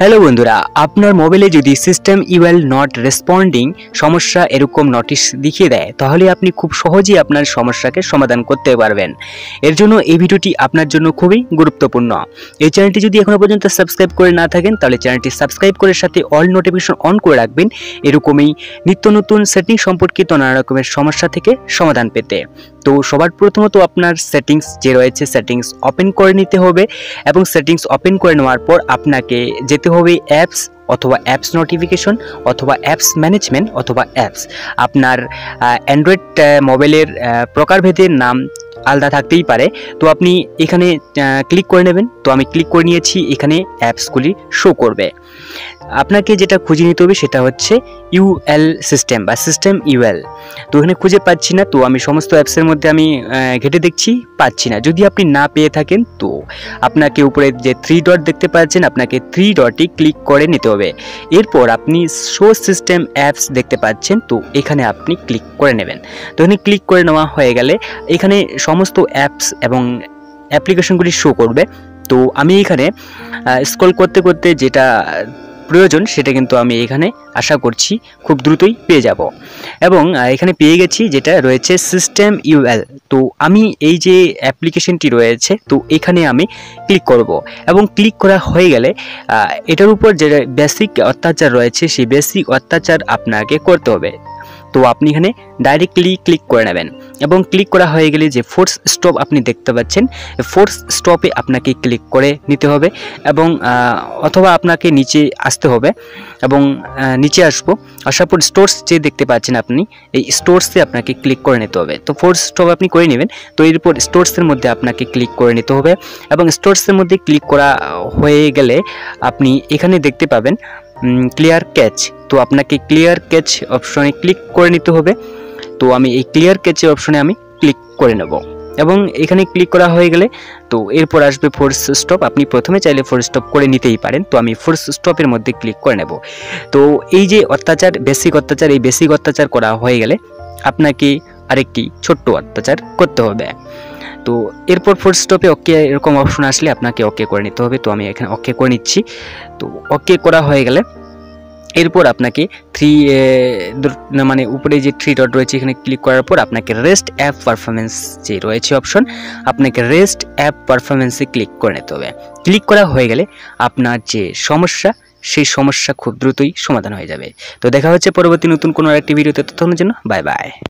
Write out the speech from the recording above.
Hello বন্ধুরা, আপনার মোবাইলে যদি সিস্টেম ইউএল নট রেসপন্ডিং সমস্যা এরকম নোটিশ দেখিয়ে দেয়, তাহলে আপনি খুব সহজেই আপনার সমস্যাকে সমাধান করতে পারবেন। এর জন্য এই ভিডিওটি আপনার জন্য খুবই গুরুত্বপূর্ণ। এই চ্যানেলটি যদি এখনো পর্যন্ত সাবস্ক্রাইব করে না থাকেন, তাহলে চ্যানেলটি সাবস্ক্রাইব করে সাথে অল নোটিফিকেশন অন করে রাখবেন, এরকমই নিত্য নতুন সেটিং সম্পর্কিত নানা রকমের সমস্যা থেকে সমাধান পেতে। তো সবার প্রথমত আপনার সেটিংস যে রয়েছে, সেটিংস ওপেন করে নিতে হবে এবং সেটিংস ওপেন করে নেওয়ার পর আপনাকে যেতে হবে অ্যাপস অথবা অ্যাপস নোটিফিকেশন অথবা অ্যাপস ম্যানেজমেন্ট অথবা অ্যাপস। আপনার অ্যান্ড্রয়েড মোবাইলের প্রকারভেদের নাম আলাদা থাকতেই পারে, তো আপনি এখানে ক্লিক করে নেবেন। তো আমি ক্লিক করে নিয়েছি, এখানে অ্যাপসগুলি শো করবে। আপনাকে যেটা খুঁজে নিতে হবে সেটা হচ্ছে ইউএল সিস্টেম বা সিস্টেম ইউএল। তো এখানে খুঁজে পাচ্ছি না, তো আমি সমস্ত অ্যাপসের মধ্যে আমি ঘেটে দেখছি, পাচ্ছি না। যদি আপনি না পেয়ে থাকেন, তো আপনাকে উপরে যে 3 ডট দেখতে পাচ্ছেন, আপনাকে 3 ডটই ক্লিক করে নিতে হবে। এরপর আপনি শো সিস্টেম অ্যাপস দেখতে পাচ্ছেন, তো এখানে আপনি ক্লিক করে নেবেন। তো এখানে ক্লিক করে নেওয়া হয়ে গেলে এখানে সমস্ত অ্যাপস এবং অ্যাপ্লিকেশনগুলি শো করবে। তো আমি এখানে স্ক্রল করতে করতে যেটা প্রয়োজন সেটা কিন্তু আমি এখানে আশা করছি খুব দ্রুতই পেয়ে যাব এবং এখানে পেয়ে গেছি যেটা রয়েছে সিস্টেম ইউএল। তো আমি এই যে অ্যাপ্লিকেশনটি রয়েছে, তো এখানে আমি ক্লিক করব এবং ক্লিক করা হয়ে গেলে এটার উপর যে বেসিক অত্যাচার রয়েছে সেই বেসিক অত্যাচার আপনাকে করতে হবে। তো আপনি এখানে ডাইরেক্টলি ক্লিক করে নেবেন এবং ক্লিক করা হয়ে গেলে যে ফোর্স স্টপ আপনি দেখতে পাচ্ছেন, ফোর্স স্টপে আপনাকে ক্লিক করে নিতে হবে এবং অথবা আপনাকে নিচে আসতে হবে এবং নিচে আসার পর স্টোরস যে দেখতে পাচ্ছেন আপনি, এই স্টোরসে আপনাকে ক্লিক করে নিতে হবে। তো ফোর্স স্টপ আপনি করে নেবেন। তো এরপর স্টোরসের মধ্যে আপনাকে ক্লিক করে নিতে হবে এবং স্টোরসের মধ্যে ক্লিক করা হয়ে গেলে আপনি এখানে দেখতে পাবেন ক্লিয়ার ক্যাচ। তো আপনাকে ক্লিয়ার ক্যাচ অপশনে ক্লিক করে নিতে হবে। তো আমি এই ক্লিয়ার ক্যাচের অপশনে আমি ক্লিক করে নেব এবং এখানে ক্লিক করা হয়ে গেলে তো এরপর আসবে ফোর্স স্টপ। আপনি প্রথমে চাইলে ফোর্স স্টপ করে নিতেই পারেন, তো আমি ফোর্স স্টপের মধ্যে ক্লিক করে নেব। তো এই যে অত্যাচার, বেসিক অত্যাচার, এই বেসিক অত্যাচার করা হয়ে গেলে আপনাকে আরেকটি ছোট্ট অত্যাচার করতে হবে। তো এরপর ফোর্স স্টপে ওকে এরকম অপশন আসলে আপনাকে ওকে করে নিতে হবে। তো আমি এখানে ওকে করে নিচ্ছি। তো ওকে করা হয়ে গেলে এরপর আপনাকে মানে উপরে যে 3 ডট রয়েছে এখানে ক্লিক করার পর আপনাকে রেস্ট অ্যাপ পারফরমেন্স যে রয়েছে অপশন, আপনাকে রেস্ট অ্যাপ পারফরমেন্সে ক্লিক করে নিতে হবে। ক্লিক করা হয়ে গেলে আপনার যে সমস্যা সেই সমস্যা খুব দ্রুতই সমাধান হয়ে যাবে। তো দেখা হচ্ছে পরবর্তী নতুন কোনো আরেকটি ভিডিওতে। ততক্ষণের জন্য বাই বাই।